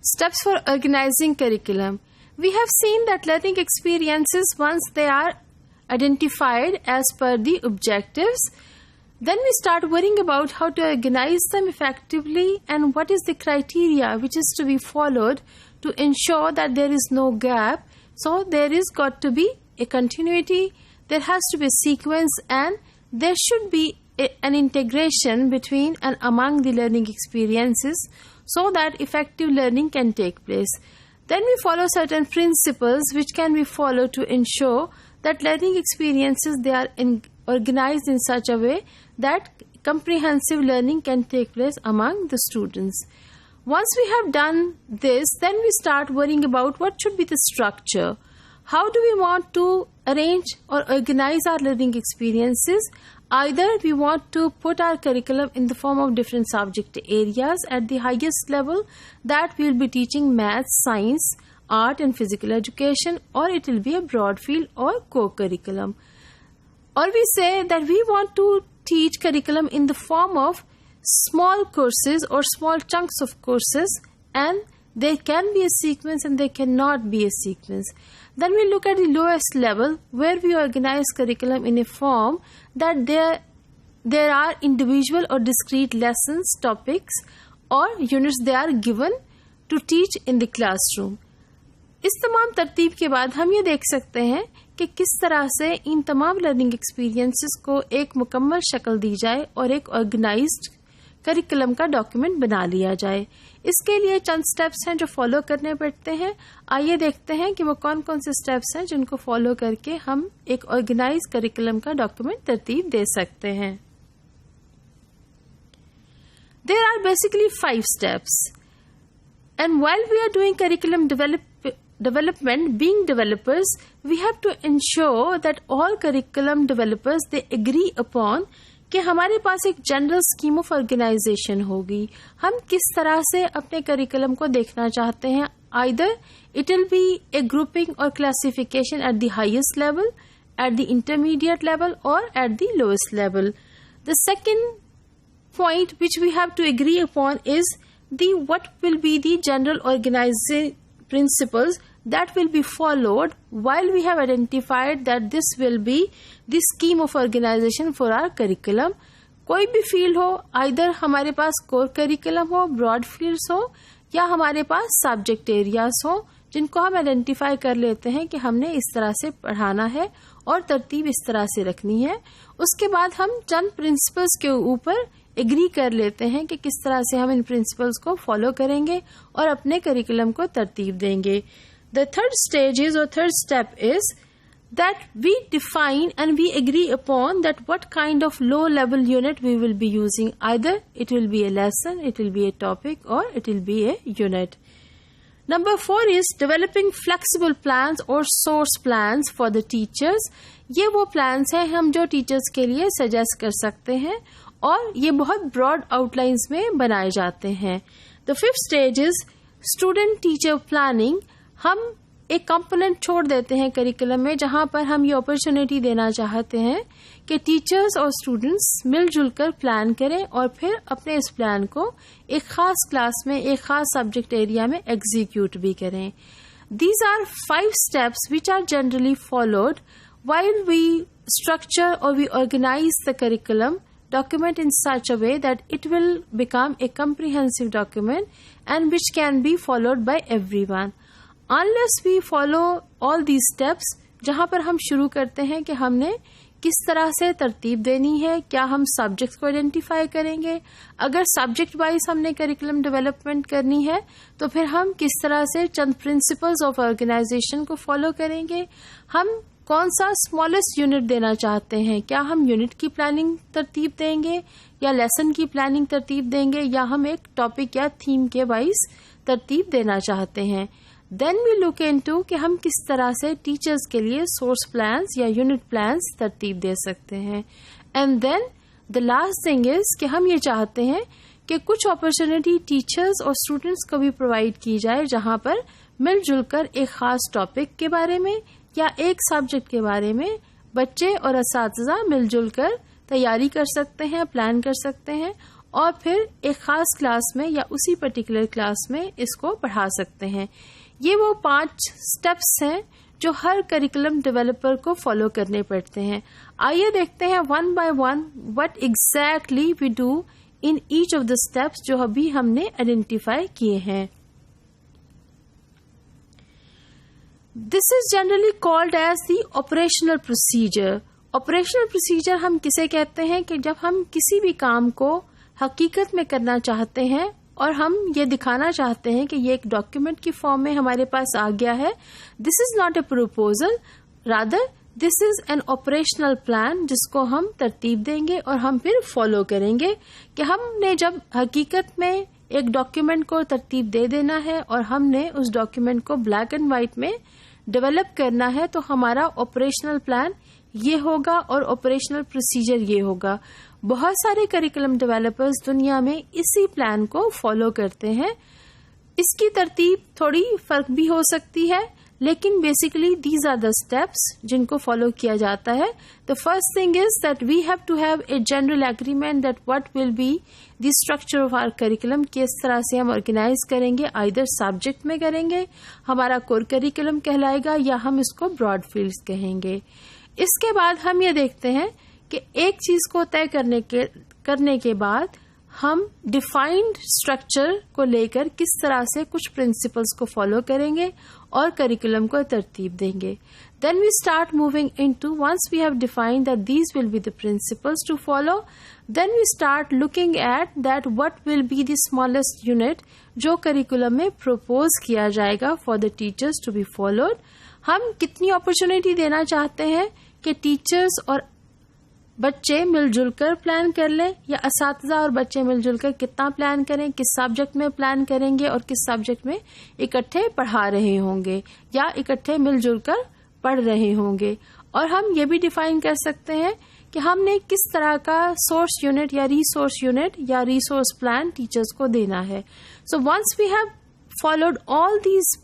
Steps for organizing curriculum. We have seen that learning experiences, once they are identified as per the objectives, then we start worrying about how to organize them effectively and what is the criteria which is to be followed to ensure that there is no gap. So there is got to be a continuity, there has to be a sequence, and there should be an integration between and among the learning experiences so that effective learning can take place. Then we follow certain principles which can be followed to ensure that learning experiences, they are organized in such a way that comprehensive learning can take place among the students. Once we have done this, then we start worrying about what should be the structure. How do we want to arrange or organize our learning experiences? Either we want to put our curriculum in the form of different subject areas at the highest level, that we will be teaching maths, science, art and physical education, or it will be a broad field or co-curriculum. Or we say that we want to teach curriculum in the form of small courses or small chunks of courses, and there can be a sequence and there cannot be a sequence. Then we look at the lowest level where we organize curriculum in a form that there are individual or discrete lessons, topics or units they are given to teach in the classroom. اس تمام ترتیب کے بعد ہم یہ دیکھ سکتے ہیں کہ کس طرح سے ان تمام لرننگ ایکسپیرینسز کو ایک مکمل شکل دی جائے اور ایک آرگنائزڈ کریکولم کا ڈاکیومنٹ بنا لیا جائے. اس کے لیے چند سٹیپس ہیں جو فالو کرنے پڑتے ہیں. آئیے دیکھتے ہیں کہ وہ کون کون سے سٹیپس ہیں جن کو فالو کر کے ہم ایک آرگنائز کریکولم کا ڈاکیومنٹ ترتیب دے سکتے ہیں. There are basically 5 steps. And while we are doing curriculum development, being developers, we have to ensure that all curriculum developers, they agree upon کہ ہمارے پاس ایک جنرل اسکیم آف آرگنائزیشن ہوگی. ہم کس طرح سے اپنے کریکولم کو دیکھنا چاہتے ہیں. Either it will be a grouping or classification at the highest level, at the intermediate level or at the lowest level. The second point which we have to agree upon is what will be the general organizing principles that will be followed while we have identified that this will be the scheme of organization for our curriculum. کوئی بھی field ہو, either ہمارے پاس کور curriculum ہو, Broad fields ہو, یا ہمارے پاس subject areas ہو جن کو ہم identify کر لیتے ہیں کہ ہم نے اس طرح سے پڑھانا ہے اور ترتیب اس طرح سے رکھنی ہے. اس کے بعد ہم چند پرنسپلس کے اوپر ایگری کر لیتے ہیں کہ کس طرح سے ہم ان پرنسپلس کو فالو کریں گے اور اپنے کریکولم کو ترتیب دیں گے. The third stage is, or third step is, that we define and we agree upon that what kind of low level unit we will be using. Either it will be a lesson, it will be a topic, or it will be a unit. Number 4 is developing flexible plans or source plans for the teachers. یہ وہ plans ہیں ہم جو teachers کے لیے suggest کر سکتے ہیں اور یہ بہت براڈ آؤٹ لائنس میں بنائے جاتے ہیں. The 5th stage is student teacher planning. ہم ایک کمپوننٹ چھوڑ دیتے ہیں کریکولم میں جہاں پر ہم یہ اپرچونٹی دینا چاہتے ہیں کہ ٹیچرز اور اسٹوڈنٹس مل جل کر پلان کریں اور پھر اپنے اس پلان کو ایک خاص کلاس میں ایک خاص سبجیکٹ ایریا میں ایگزیکیوٹ بھی کریں. These are 5 steps which are generally followed while we structure or we organize the curriculum document in such a way that it will become a comprehensive document and which can be followed by everyone. Unless we follow all these steps, جہاں پر ہم شروع کرتے ہیں کہ ہم نے کس طرح سے ترتیب دینی ہے, کیا ہم سبجیکٹ کو آئیڈینٹیفائی کریں گے, اگر سبجیکٹ وائز ہم نے کریکولم ڈیولپمنٹ کرنی ہے تو پھر ہم کس طرح سے چند پرنسپلز آف آرگنائزیشن کو فالو کریں گے, ہم کون سا اسمالسٹ یونٹ دینا چاہتے ہیں, کیا ہم یونٹ کی پلاننگ ترتیب دیں گے یا لیسن کی پلاننگ ترتیب دیں گے یا ہم ایک ٹاپک یا تھیم کے وائز ترتیب دینا چاہتے ہیں. دین وی لک انٹو کہ ہم کس طرح سے ٹیچرز کے لیے سورس پلانس یا یونٹ پلانس ترتیب دے سکتے ہیں. And then the last thing is کہ ہم یہ چاہتے ہیں کہ کچھ اپرچونٹی ٹیچرز اور اسٹوڈینٹس کو بھی پرووائڈ کی جائے جہاں پر مل جل کر ایک خاص ٹاپک کے بارے میں یا ایک سبجیکٹ کے بارے میں بچے اور اساتذہ مل جل کر تیاری کر سکتے ہیں, پلان کر سکتے ہیں اور پھر ایک خاص کلاس میں یا اسی پرٹیکولر کلاس میں اس کو پڑھا سکتے ہیں. یہ وہ 5 سٹیپس ہیں جو ہر کریکولم ڈیولپر کو فالو کرنے پڑتے ہیں. آئیے دیکھتے ہیں one by one what exactly we do in each of the steps جو ابھی ہم نے آئیڈینٹیفائی کیے ہیں. This is generally called as the operational procedure. Operational procedure ہم کسے کہتے ہیں کہ جب ہم کسی بھی کام کو حقیقت میں کرنا چاہتے ہیں اور ہم یہ دکھانا چاہتے ہیں کہ یہ ایک ڈاکیومنٹ کی فارم میں ہمارے پاس آ گیا ہے. This is not a proposal, rather this is an operational plan جس کو ہم ترتیب دیں گے اور ہم پھر فالو کریں گے کہ ہم نے جب حقیقت میں ایک ڈاکیومنٹ کو ترتیب دے دینا ہے اور ہم نے اس ڈاکیومنٹ کو بلیک اینڈ وائٹ میں ڈیولپ کرنا ہے تو ہمارا آپریشنل پلان یہ ہوگا اور آپریشنل پروسیجر یہ ہوگا. بہت سارے کریکولم ڈیولپرز دنیا میں اسی پلان کو فالو کرتے ہیں. اس کی ترتیب تھوڑی فرق بھی ہو سکتی ہے لیکن basically these are the steps جن کو فالو کیا جاتا ہے. The first thing is that we have to have a general agreement that what will be the structure of our curriculum. کس طرح سے ہم آرگنائز کریں گے، آئدر سبجیکٹ میں کریں گے، ہمارا کور کریکولم کہلائے گا یا ہم اس کو براڈ فیلڈز کہیں گے. اس کے بعد ہم یہ دیکھتے ہیں کہ ایک چیز کو طے کرنے کے بعد ہم ڈیفائنڈ اسٹرکچر کو لے کر کس طرح سے کچھ پرنسپلس کو فالو کریں گے اور کریکولم کو ترتیب دیں گے. Then we start moving into once we have defined that these will be the principles to follow. Then we start looking at that what will be the smallest unit جو curriculum میں propose کیا جائے گا for the teachers to be followed. ہم کتنی opportunity دینا چاہتے ہیں کہ ٹیچرز اور بچے مل جل کر پلان کر لیں، یا اساتذہ اور بچے مل جل کر کتنا پلان کریں، کس سبجیکٹ میں پلان کریں گے اور کس سبجیکٹ میں اکٹھے پڑھا رہے ہوں گے یا اکٹھے مل جل کر پڑھ رہے ہوں گے. اور ہم یہ بھی ڈیفائن کر سکتے ہیں کہ ہم نے کس طرح کا سورس یونٹ یا ریسورس پلان ٹیچرز کو دینا ہے. So once we have followed all these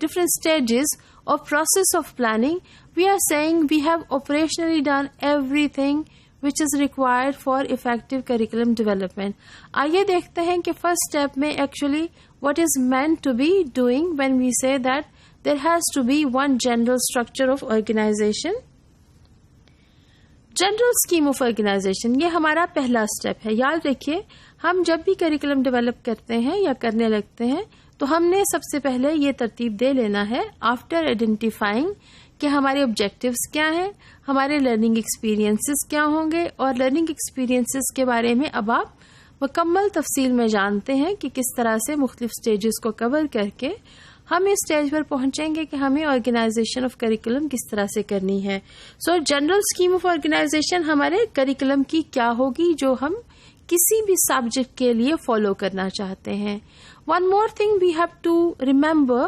different stages of process of planning, we are saying we have operationally done everything which is required for effective curriculum development. آئیے دیکھتے ہیں کہ first step میں actually what is meant to be doing when we say that there has to be one general structure of organization. General scheme of organization یہ ہمارا پہلا step ہے. یاد رکھیے ہم جب بھی کریکولم ڈیولپ کرتے ہیں یا کرنے لگتے ہیں تو ہم نے سب سے پہلے یہ ترتیب دے لینا ہے آفٹر آئیڈینٹیفائنگ کہ ہمارے آبجیکٹیوز کیا ہیں، ہمارے لرننگ ایکسپیرینسز کیا ہوں گے، اور لرننگ ایکسپیرینسز کے بارے میں اب آپ مکمل تفصیل میں جانتے ہیں کہ کس طرح سے مختلف سٹیجز کو کور کر کے ہم اس سٹیج پر پہنچیں گے کہ ہمیں آرگنائزیشن آف کریکولم کس طرح سے کرنی ہے. سو جنرل اسکیم آف آرگنائزیشن ہمارے کریکولم کی کیا ہوگی جو ہم کسی بھی سبجیکٹ کے لیے فالو کرنا چاہتے ہیں. One more thing we have to remember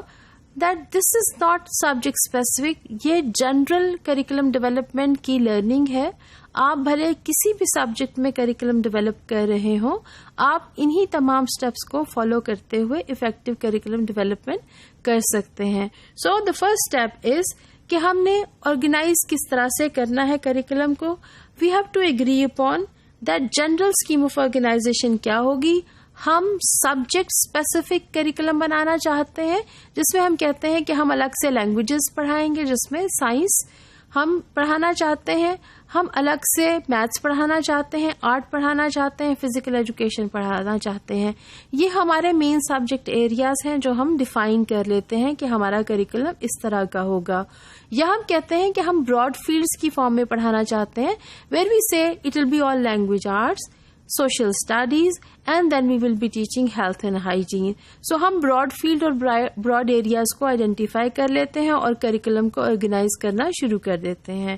that this is not subject specific. یہ جنرل کریکولم ڈیولپمنٹ کی لرننگ ہے. آپ بھلے کسی بھی سبجیکٹ میں کریکولم ڈیولپ کر رہے ہوں، آپ انہی تمام سٹیپس کو فالو کرتے ہوئے افیکٹو کریکولم ڈیولپمنٹ کر سکتے ہیں. سو دا فرسٹ اسٹیپ از کہ ہم نے آرگنائز کس طرح سے کرنا ہے کریکولم کو. We have to agree upon that general scheme of organization کیا ہوگی. ہم سبجیکٹ اسپیسیفک کریکولم بنانا چاہتے ہیں جس میں ہم کہتے ہیں کہ ہم الگ سے لینگویجز پڑھائیں گے، جس میں سائنس ہم پڑھانا چاہتے ہیں، ہم الگ سے میتھس پڑھانا چاہتے ہیں، آرٹ پڑھانا چاہتے ہیں، فزیکل ایجوکیشن پڑھانا چاہتے ہیں. یہ ہمارے مین سبجیکٹ ایریاز ہیں جو ہم ڈیفائن کر لیتے ہیں کہ ہمارا کریکولم اس طرح کا ہوگا. یا ہم کہتے ہیں کہ ہم براڈ فیلڈز کی فارم میں پڑھانا چاہتے ہیں where we say it will be all language arts, social studies, and then we will be teaching health and hygiene. So ہم براڈ فیلڈ اور براڈ ایریاز کو آئیڈینٹیفائی کر لیتے ہیں اور کریکولم کو آرگنائز کرنا شروع کر دیتے ہیں.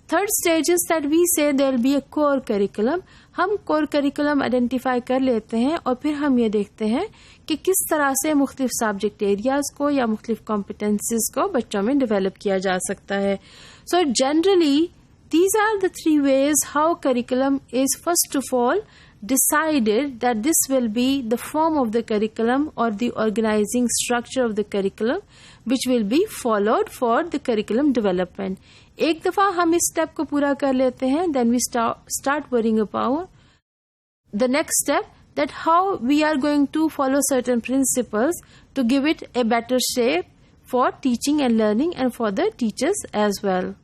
Third stage is that we say there will be a cover curriculum. ہم کور کریکولم آئیڈینٹیفائی کر لیتے ہیں اور پھر ہم یہ دیکھتے ہیں کہ کس طرح سے مختلف سبجیکٹ ایریاز کو یا مختلف کمپیٹنسیز کو بچوں میں ڈیولپ کیا جا سکتا ہے. So generally these are the three ways how curriculum is first of all decided that this will be the form of the curriculum or the organizing structure of the curriculum which will be followed for the curriculum development. ایک دفعہ ہم اس step کو پورا کر لیتے ہیں then we start worrying about the next step, that how we are going to follow certain principles to give it a better shape for teaching and learning and for the teachers as well.